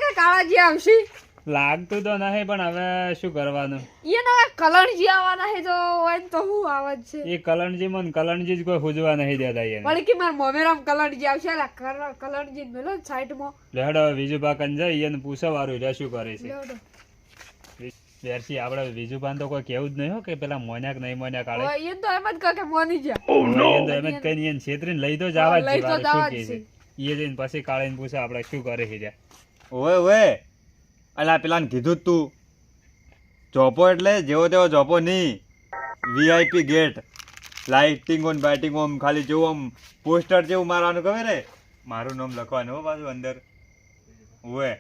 કે કાળાજી આવશે લાગતું તો નહીં પણ હવે શું કરવાનું એ નવા કલણજી આવવાના હે તો હોય ને તો હું આવત છે એ કલણજી મન કલણજી જ કોઈ હુજવા નહીં દેતા એને વળી કે માર મોમેરામ કલણજી આવશે લા કલણજી મેલો સાઈડમાં લેડો બીજું પાકન જાય એને પૂછો વારું એટલે શું કરે છે લેવડો વેરસી આપણે બીજું પાન તો કોઈ કેવું જ નહીં હો કે પેલા મોન્યાક નહીં મોન્યા કાળે ઓય એ તો એમ જ કહે કે મોની જા એને તો એમ જ કઈ એને છેતરીને લઈ તો જવા જ લઈ છે તો વારું શું જવા જ કહે છે છે. એ જઈને પછી કાળીને પૂછે આપણે શું કરે છે ત્યાં ઓય ઓય અલા પેલાને કીધું જ તું જોપો એટલે જેવો તેવો જોપો નહીં વીઆઈપી ગેટ લાઇટિંગ ઓન બાઇટિંગ ઓમ ખાલી જેવું આમ પોસ્ટર જેવું મારવાનું ખબર રે મારું નામ લખવાનું હો પાછું અંદર ઓય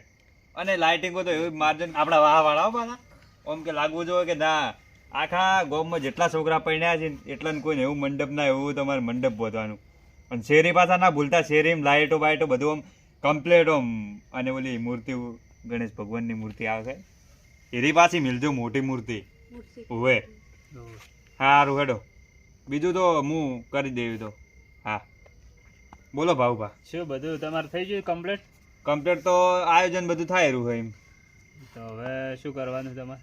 અને લાઇટિંગ તો એવું મારજો ને આપણા વાહ વાળા હો પાછા ઓમ કે લાગવું જોઈએ કે ના આખા ગામમાં જેટલા છોકરા પરણ્યા છે એટલા કોઈને એવું મંડપ ના એવું તમારે મંડપ બોધવાનું અને શેરી પાછા ના ભૂલતા શેરીમાં લાઇટો બાઇટો બધું આમ કમ્પ્લેટ આમ અને ઓલી મૂર્તિ ગણેશ ભગવાનની મૂર્તિ આવે છે એરી પાછી મિલજો મોટી મૂર્તિ ઓવે સારું હેડો બીજું તો હું કરી દેવી તો હા બોલો ભાઉભા શું બધું તમારે થઈ ગયું કમ્પ્લેટ તો આયોજન બધું થાય રહ્યું હોય એમ તો હવે શું કરવાનું તમારે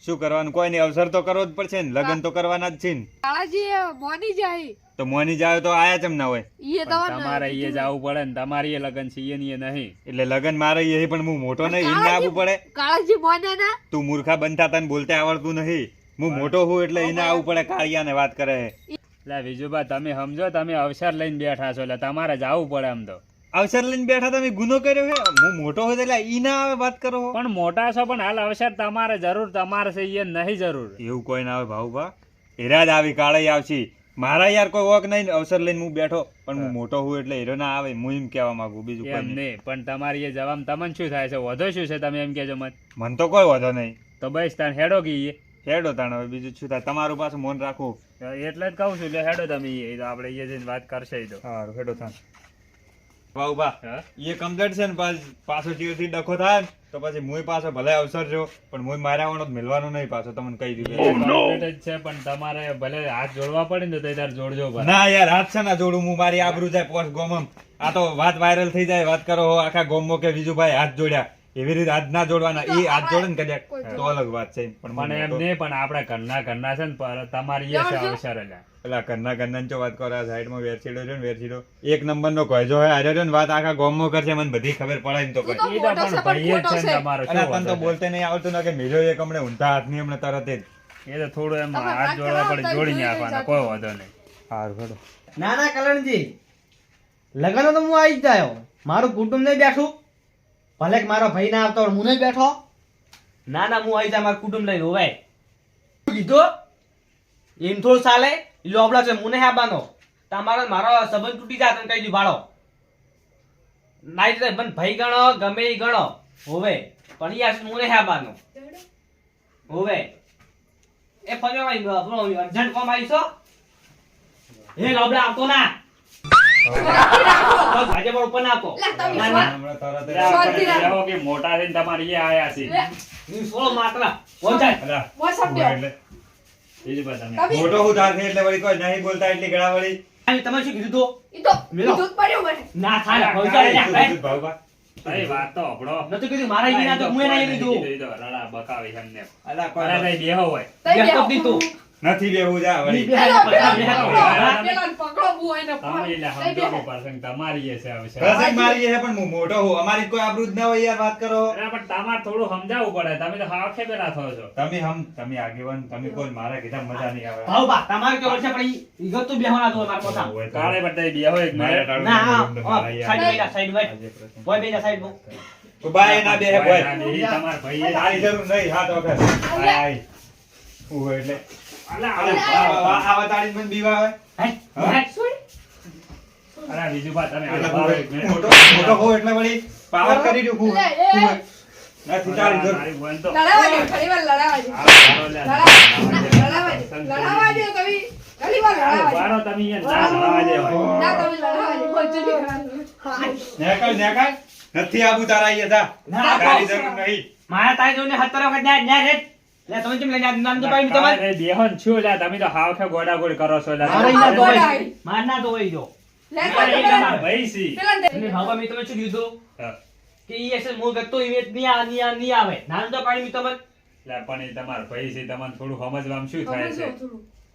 શું કરવાનું કોઈ નહીં અવસર તો કરવો જ પડશે ને લગ્ન તો કરવાના જ છે ને કાળાજી મોની જાય તો મોની જાય તો આયા ચમ ના હોય એ પણ તમારે એ જવું પડે ને તમારી એ લગન છે એ નહીં એટલે લગ્ન મારે એ પણ હું મોટો નહીં એને આવવું પડે કાળાજી મોને ના તું મૂર્ખા બનતા તને બોલતે આવડતું નહીં હું મોટો હું એટલે એને આવવું પડે કાળિયાને વાત કરે એટલે વિજુભા તમે સમજો તમે અવસર લઈને બેઠા છો એટલે તમારે જવું પડે આમ તો અવસર લઈને બેઠા તમે ગુનો કર્યો છે હું મોટો હોય એટલે ઈ ના આવે વાત કરો પણ મોટા છો પણ હાલ અવસર તમારે જરૂર તમારે છે એ નહીં જરૂર એવું કોઈ ના આવે ભાઉભા હેરા જ આવી કાળે આવશી મારા યાર કોઈ વોક નહીં અવસર લઈને હું બેઠો પણ હું મોટો હું એટલે હીરો ના આવે હું એમ કહેવા માંગુ બીજું કોઈ એમ નહીં નહીં પણ તમારી એ જવાબ તમને શું થાય છે વધો શું છે તમે એમ કહેજો મત મને તો કોઈ વાંધો નહીં તો બસ તાણ હેડો કહીએ હેડો તાણ હવે બીજું શું થાય તમારું પાછું મન રાખવું એટલે જ કહું છું એટલે હેડો તમે એ તો આપણે એ જઈને વાત કરશે એ તો સારું હેડો તાણ ભાઉભા હા એ કમ્પ્લેટ છે ને પાછો જીવથી ડખો થાય ને તો પછી મુય પાછો ભલે અવસર જો પણ મુય માર્યા વાળો મિલવાનો નહીં પાછો તમને કહી દીધું complete જ છે પણ તમારે ભલે હાથ જોડવા પડે ને તો તાર જોડજો ભલે. ના યાર હાથ છે ના જોડું હું મારી આબરૂ જાય પોસ્ટ ગોમમ આ તો વાત વાયરલ થઈ જાય વાત કરો આખા ગોમમાં કે વિજુભાઈ હાથ જોડ્યા એવી રીતે હાથ ના જોડવાના એ હાથ જોડે ને કદાચ તો અલગ વાત છે પણ એમ નહીં પણ આપણે ઘરના છે ને પર તમારી એ છે અવસર એટલે પેલા ઘરના ચો વાત કરો સાઈડમાં વેરછીડો છે ને વેરછીડો એક નંબર નો કહેજો હોય આર્યો છે ને વાત આખા ગોમમાં કરશે મને બધી ખબર પડે ને તો કઈ એ તો પણ ભાઈ જ છે ને તમારો શું અને તને તો વાંધો બોલતે નહીં આવડતું ને કે મેળ્યો એક હમણે ઊંધા હાથની હમણે તરત જ છે. એ તો થોડું એમ હાથ જોડવા પડે જોડી નાખવાના કોઈ વાંધો નહીં સારું હેડો ના ના કલણજી લગન તો હું આવી જ જાયો મારું કુટુંબ નહીં બેઠું ભલે કે મારો ભાઈ ના આવતો હોય, હું નહીં બેઠો ના ના હું આવી જાય મારું કુટુંબ લઈને હોવાય કીધું એમ થોડું ચાલે લોબડા છે મુને હાબાનો તમારો મારો સંબંધ તૂટી જાય તને કહી દઉં ભાડો નાઈ જાય પણ ભાઈ ગણો ગમે એ ગણો હોવે પણ યાર મુને હાબાનો હોવે એ ફર્યો ભાઈ અર્જન્ટ કોમ આવી છો હે લોબડા આવતો ના ભાજપ ઉપર ના આપો ના ના હમણાં તરત જ એટલે આપણે કહેવો કે મોટા થઈને તમારી એ આયા છે હું સોળો માત્ર પહોંચાય અલા, મોસમ ઉભા એટલે બીજું બધા તમે મોટો હું તાર છે એટલે વળી કોઈ નહીં બોલતા એટલી ગળા વળી તમે શું કીધું તું ઈ તો મેલો. દૂધ પડ્યો મને ના થાય પહોંચાય શું ના કીધું ભાઉભા? ભાઈ વાત તો હભળો. નતું કીધું મારા ઈ ના તો હું નહીં લીધું એ તો રડા બકાવી છે એમને. અલા, અરે કોઈ કઈ બેહો હોય તઈ બેસતો બેહો. જ દીધું નથી લેવું જા વળી પેલા પેલા પેલાને પકડો હું એને તમે એટલે તઈ સમજો બેહો. કે પ્રસંગ તમારી એ છે હવે છે. રસિક મારી હે પણ હું મોટો હું અમારી કોઈ આબરૂ જ ના હોય યાર વાત કરો અરે પણ તમારે થોડું સમજાવવું પડે તમે તો હાવ ખેપેલા થો છો તમે આગેવાન તમે કોઈ મારા કીધા મજા નહીં આવે ભાવ બા તમારે કેવું છે પણ ઈ ગતું બેહવાના તો મારા પોતા હોય તો કાળે બટાઈ બેહો એક મારા મિનિટ. ટાળું ના હા મારા યાર. સાઈડ બેજા સાઈડ બેજ બોય બેજા સાઈડ બો તો બાય ના બેહે ભાઈ બોય ના બે, તમારા ભાઈ એ તારી જરૂર નહીં હાથ વખત આય આય ઉભો એટલે અલા, અરે અલા, આવા તાળી મને બીવા આવે હે હે અલા, બીજું બા તમે એટલે હાલો, બહાર એક મિનિટ. મોટો હો એટલે વળી પાવર કરી દઉં હું એ, એ. નથી તારી જરૂર મારી બોન તો લડાવા દો ઘણી વાર લડાવા દો આ બારો લે, લડાવા દો લડાવા દો તમે ઘણી વાર લડાવા દો બારો તમે અહીંયા ના લડાવા દેવાય. ના તમે લડાવા દો કોઈ ચૂકી કરવાનું નેકળ નથી આબુ તારા અહીંયા જા ના તારી જરૂર નહીં મારા તાઈ જોને હાથ તરફ ન્યા ન્યા રે લે તમે કેમ લઈને નામ તો પાઈ તમારે અરે બેહો ને શું લ્યા, તમે તો હાવ ખે ગોડા ગોડ કરો છો લ્યા. મારે ઈ ના તો ગોળા. હોય માર ના તો હોય જો લે તો અરે એ પેલા તમારા ભાઈ છે. પેલા એટલે ભાવ બા મેં તમે શું કીધું હા. કે ઈ એસે મો ગતો ઈ નહીં આવે નાનું તો પાડી મી તમને એટલે પણ એ તમારો ભાઈ છે તમને થોડું સમજવામાં શું થાય છે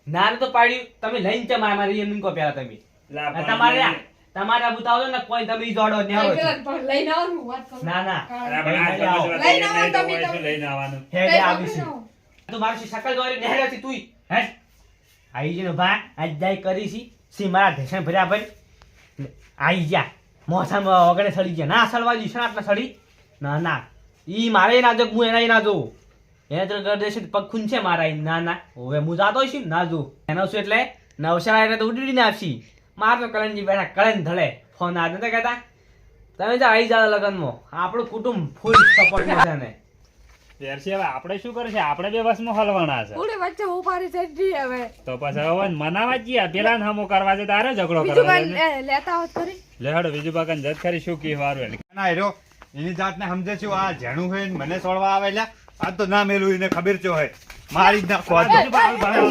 નાનું તો પાડ્યું તમે લઈને ચમ મારી એમ કો પેલા તમે એટલે આ પણ તમારે બતાવો ને કોઈ તમે ઈ જોડો ને આવો છો. લઈને આવવાનું વાત કરો. ના ના અરે પણ આ સમજવા લઈને તૈયાર નહીં તો આવો હોય તમે શું લઈને આવવાનું હેડે આવી છે તું મારી શકલ દોરી નેહરે છે તું હેડ આઈ જે ભા આજ જાય કરી સી મારા ઢેસણ ભર્યા ભરી આઈ જા મોસામાં વગડે સડી ગયા ના સડવા દી આટલા સડી ના ના ઈ મારે ના જો હું એના ના જોઉં એને તો કરી દેશે પગ ખૂન છે મારા ઈ. ના ના હવે હું જાતો છું ના જો એનો શું એટલે નવસરા એટલે તો ઉડીને આપશી માર તો કલનજી બેઠા કલન ધડે ફોન આ નતા કહેતા તમે તો આવી જાવ લગનમાં આપણું કુટુંબ ફૂલ સપોર્ટ છે ને વેરસી હવે આપણે શું કરશે આપણે બે વસમાં હલવાના છે ઉડે વચ્ચે ઉભારી થઈ ગઈ હવે તો પછી હવે મનાવા જ ગયા પેલા ને હમો કરવા છે તારે ઝઘડો બીજું કરવા કાંઈ છે લેતા હોત ખરી લે હેડો બીજું બાકન જત ખરી શું કી વારું એટલે ના હેરો એની જાતને સમજે છું આ જેણું હોય ને મને છોડવા આવે લ્યા આ તો ના મેલું એને ખબર છે હોય મારી જ નાખો આ તો.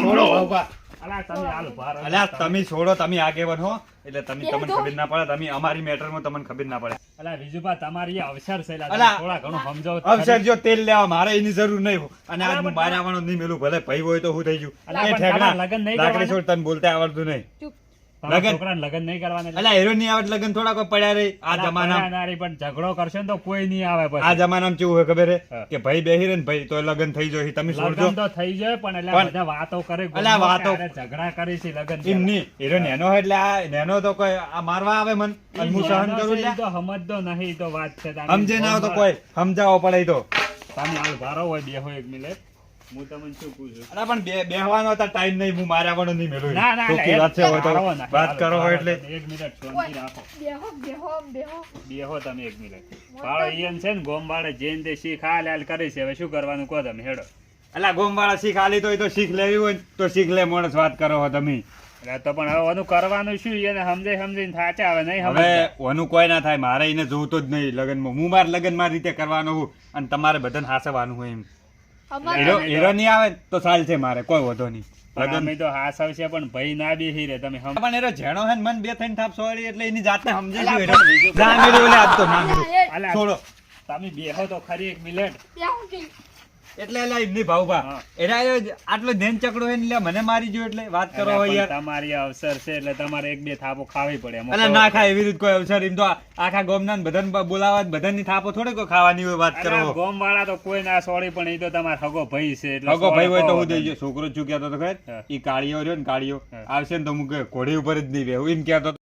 છોડો બાપા. અલા તમે હાલ ભાર અલ્યા તમે છોડો તમે આગેવાન હો એટલે તમને ખબર ના પડે તમે અમારી મેટરમાં તમને ખબર ના પડે અલા બીજુભા તમારી આ અવસર છે લા, અલા, થોડા ઘણું સમજાવો તો અવસર ખરી. જો તેલ લેવા મારે એની જરૂર નહીં હોય. અને આજ અલા, હું બહાર આવવાનો નહીં મેલું ભલે ભાઈ હોય તો હું થઈ ગયું અલા, એ પણ ઠેકડા તમારે લગન નહીં લાકડી કરવાના? છોડ તને બોલતા આવડતું નહીં ચૂપ તમારા લગન- છોકરાને લગન નહીં કરવાના એટલે? અલ્યા હેરો નહીં આવડે લગન થોડા કોઈ પડ્યા રહી આ અલા, જમાના પરણાનારી પણ ઝઘડો કરશે ને તો કોઈ નહીં આવે પછી. આ જમાનામાં કેવું હોય ખબર હે હા. કે ભાઈ બેહી રહે ને ભાઈ તો લગન થઈ જાય તમે છોડજો લગન તો થઈ જાય પણ એટલે પણ- બધા વાતો કરે અલા, ગોમમાં વાતો- કે અરે ઝઘડા કરી છે લગન એમ નહીં હીરો નેનો હોય એટલે આ નેનો તો કોઈ આ મારવા આવે મન અને હું સહન કરું લ્યા. તો સમજતો નહીં ઈ તો વાત છે તારી. સમજે ના હોય તો કોઈ સમજાવવો પડે ઈ તો તમે હાલ ભારો હોય બેહો એક મિનિટ હું તમને શું પૂછું અલા પણ બેહવાનો તો ટાઈમ નહીં હું મારે આવવાનો નહીં મેળવું ના ના ચોખ્ખી વાત છે હોય તો ભારો નહીં. વાત હાલો, કરો હોય ભારો એટલે એક મિનિટ શાંતિ રાખો બેહો બેહો બેહો બેહો તમે એક મિનિટ ભાળો ઈયન છે ને ગોમવાળે જઈને તે શીખ હાલ હાલ કરી છે હવે શું કરવાનું કહો તમે હેડો અલા ગોમવાળા શીખ આલી તો એ તો શીખ લેવી હોય ને તો શીખ લે માણસ વાત કરો હો તમે એટલે તો પણ હવે આનું કરવાનું શું એને સમજીને થાચા હવે નહીં હવે સમજતા. ઓનું કોઈ ના થાય મારે એને જોતો જ નહીં લગનમાં હું માર લગન મારી રીતે કરવાનો હું અને તમારે બધાને હાસવાનું હોય એમ અમારે હીરો હીરો નહીં આવે ને તો ચાલ છે મારે કોઈ વધો નહીં પણ લગન અમે તો હાસ આવશે પણ ભાઈ ના બેહી રે તમે હમ પણ એનો જેણો હે ને મન બે થઈને થાપ સોળી એટલે એની જાતને સમજે અલા, છું પણ બીજું ના મેળ્યું એટલે આજ તો ના મેળ્યું અલા, છોડો તમે બેહો તો ખરી એક મિનિટ બેહો કે એટલે એલા એમની ભાવભા હા. એના આટલો ધ્યાન ચકડો હે ને એટલે મને મારી જો એટલે વાત કરો અલા, હોય પણ યાર તમારી આ અવસર છે એટલે તમારે એક બે થાપો ખાવી પડે એમાં અલા કહો ના તો. ખાય એવી રીત કોઈ અવસર એમ તો આખા ગોમના ને બધાને બોલાવા બધાની થાપો થોડે કોઈ ખાવાની હોય વાત અલા, કરો ગોમવાળા તો કોઈ ના સોળી પણ એ તો તમારો હગો ભાઈ છે એટલે હગો ભાઈ હોય તો સોળી હું કહો દઈ છોકરો શું કહેતો તો ખબર હા. ઈ કાળીઓ રહ્યો ને કાળીઓ હા. આવશે ને તો હું ઘોડી ઉપર જ નહીં બેહું એમ કહેતો